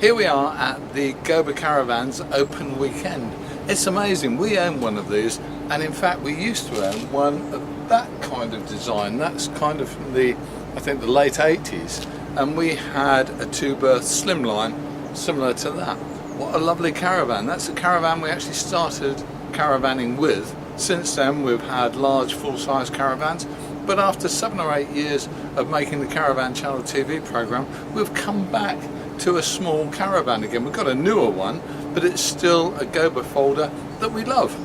Here we are at the Gobur Caravans open weekend. It's amazing, we own one of these, and in fact we used to own one of that kind of design. That's kind of from the, I think, the late 80s, and we had a two-berth slimline similar to that. What a lovely caravan. That's a caravan we actually started caravanning with. Since then we've had large full-size caravans, but after 7 or 8 years of making the Caravan Channel TV programme, we've come back to a small caravan again. We've got a newer one, but it's still a Gobur folder that we love.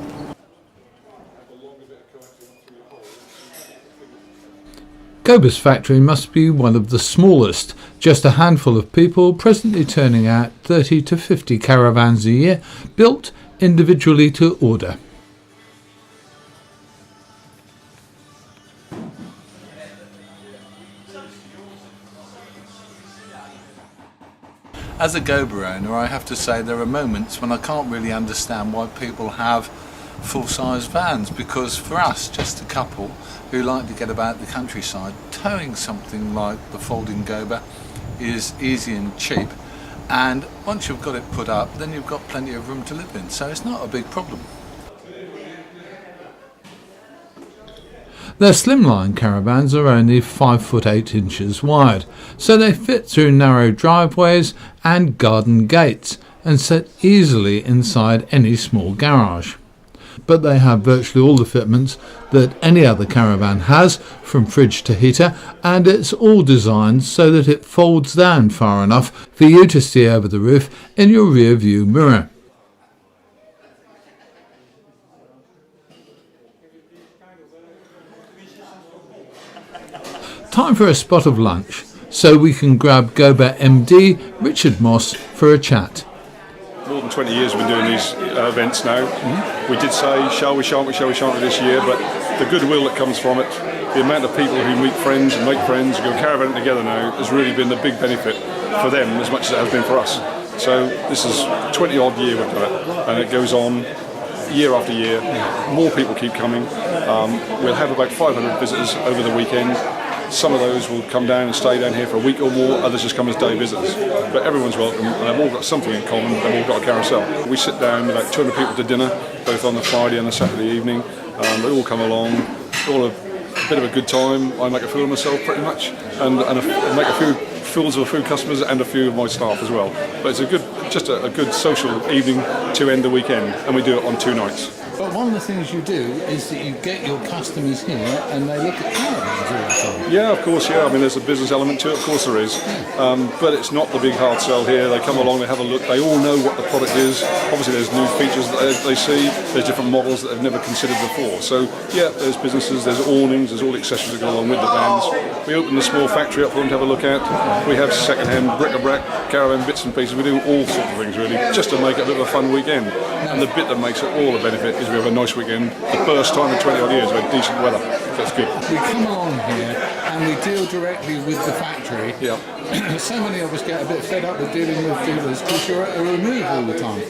Gobur's factory must be one of the smallest, just a handful of people presently turning out 30 to 50 caravans a year, built individually to order. As a Gobur owner, I have to say there are moments when I can't really understand why people have full-size vans, because for us, just a couple who like to get about the countryside, towing something like the folding Gobur is easy and cheap, and once you've got it put up, then you've got plenty of room to live in, so it's not a big problem. Their slimline caravans are only 5 foot 8 inches wide, so they fit through narrow driveways and garden gates and sit easily inside any small garage. But they have virtually all the fitments that any other caravan has, from fridge to heater, and it's all designed so that it folds down far enough for you to see over the roof in your rear view mirror. Time for a spot of lunch, so we can grab Gobur MD Richard Moss for a chat. More than 20 years we've been doing these events now. We did say, shall we, shan't we this year, but the goodwill that comes from it, the amount of people who meet friends and make friends, go caravanning together now, has really been the big benefit for them as much as it has been for us. So this is 20 odd year we've done it, and it goes on year after year. More people keep coming. We'll have about 500 visitors over the weekend. Some of those will come down and stay down here for a week or more, others just come as day visitors. But everyone's welcome, and they've all got something in common, they've all got a carousel. We sit down with about 200 people to dinner, both on the Friday and the Saturday evening. They all come along, all a bit of a good time. I make a fool of myself pretty much, and make a few fools of a few customers and a few of my staff as well. But it's just a good social evening to end the weekend, and we do it on 2 nights. But one of the things you do is that you get your customers here and they look at caravans all the time. Yeah, of course, yeah. I mean, there's a business element to it, of course there is. But it's not the big hard sell here. They come along, they have a look, they all know what the product is. Obviously there's new features that they see, there's different models that they've never considered before. So yeah, there's businesses, there's awnings, there's all the accessories that go along with the vans. We open the small factory up for them to have a look at. We have second-hand bric-a-brac, caravan bits and pieces. We do all sorts of things really, just to make it a bit of a fun weekend. And the bit that makes it all a benefit is we have a nice weekend. The first time in 20 odd years we had decent weather. That's good. We come along here and we deal directly with the factory. Yeah. So many of us get a bit fed up with dealing with dealers because you're at a remove all the time.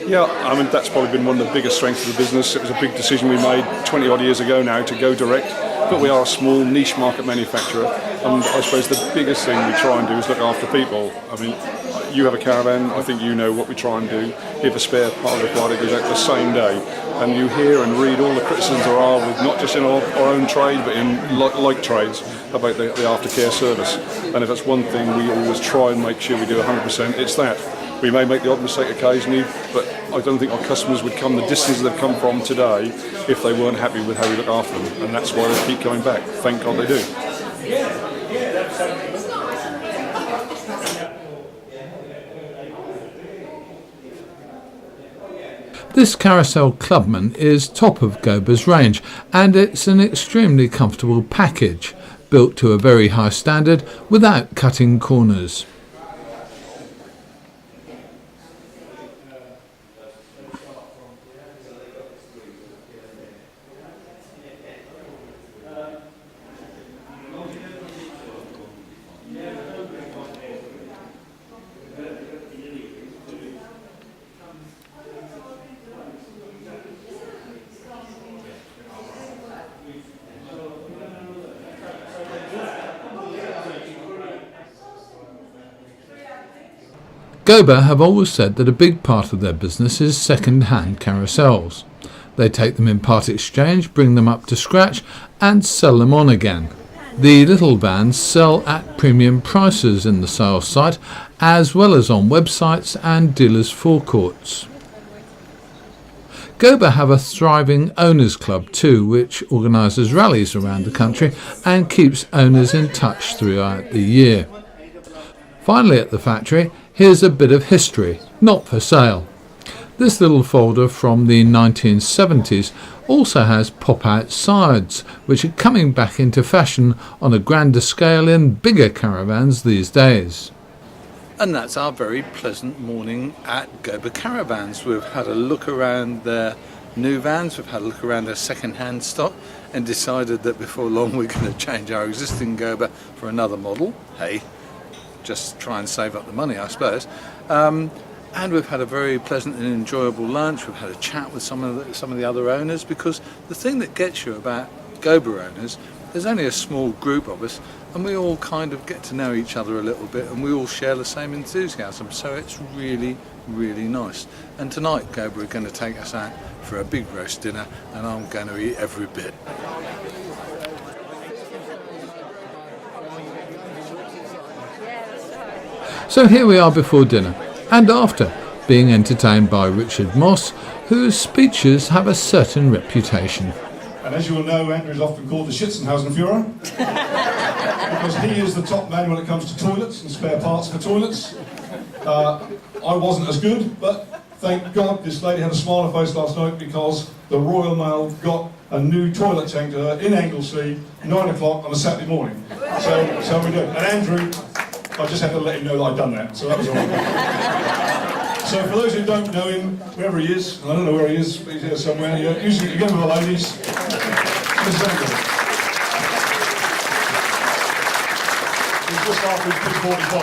Yeah, I mean that's probably been one of the biggest strengths of the business. It was a big decision we made 20 odd years ago now to go direct, but we are a small niche market manufacturer, and I suppose the biggest thing we try and do is look after people. I mean, you have a caravan, I think you know what we try and do. If a spare part required, it goes out the same day. And you hear and read all the criticisms there are, with not just in our own trade, but in like trades, about the aftercare service. And if that's one thing we always try and make sure we do 100%, it's that. We may make the odd mistake occasionally, but I don't think our customers would come the distance they've come from today if they weren't happy with how we look after them. And that's why they keep coming back. Thank God they do. This Carousel Clubman is top of Gobur's range, and it's an extremely comfortable package, built to a very high standard without cutting corners. Gobur have always said that a big part of their business is second-hand carousels. They take them in part exchange, bring them up to scratch and sell them on again. The little vans sell at premium prices in the sales site as well as on websites and dealers' forecourts. Gobur have a thriving owners club too, which organises rallies around the country and keeps owners in touch throughout the year. Finally at the factory, here's a bit of history, not for sale. This little folder from the 1970s also has pop-out sides, which are coming back into fashion on a grander scale in bigger caravans these days. And that's our very pleasant morning at Gobur Caravans. We've had a look around their new vans, we've had a look around their second-hand stock and decided that before long we're going to change our existing Gobur for another model. Hey, just try and save up the money, I suppose. And we've had a very pleasant and enjoyable lunch. We've had a chat with some of the other owners, because the thing that gets you about Gobur owners, there's only a small group of us and we all kind of get to know each other a little bit and we all share the same enthusiasm, so it's really, really nice. And tonight Gobur are going to take us out for a big roast dinner and I'm going to eat every bit. So here we are before dinner and after, being entertained by Richard Moss, whose speeches have a certain reputation. And as you will know, Andrew is often called the Schützenhausenführer because he is the top man when it comes to toilets and spare parts for toilets. I wasn't as good, but thank God this lady had a smile on her face last night because the Royal Mail got a new toilet tank to her in Anglesey, 9 o'clock on a Saturday morning. So we do. And Andrew, I just had to let him know that I'd done that, so that was all right. So for those who don't know him, wherever he is, and I don't know where he is, but he's here somewhere, usually you go with the ladies. This is Andrew. He's just after his P45.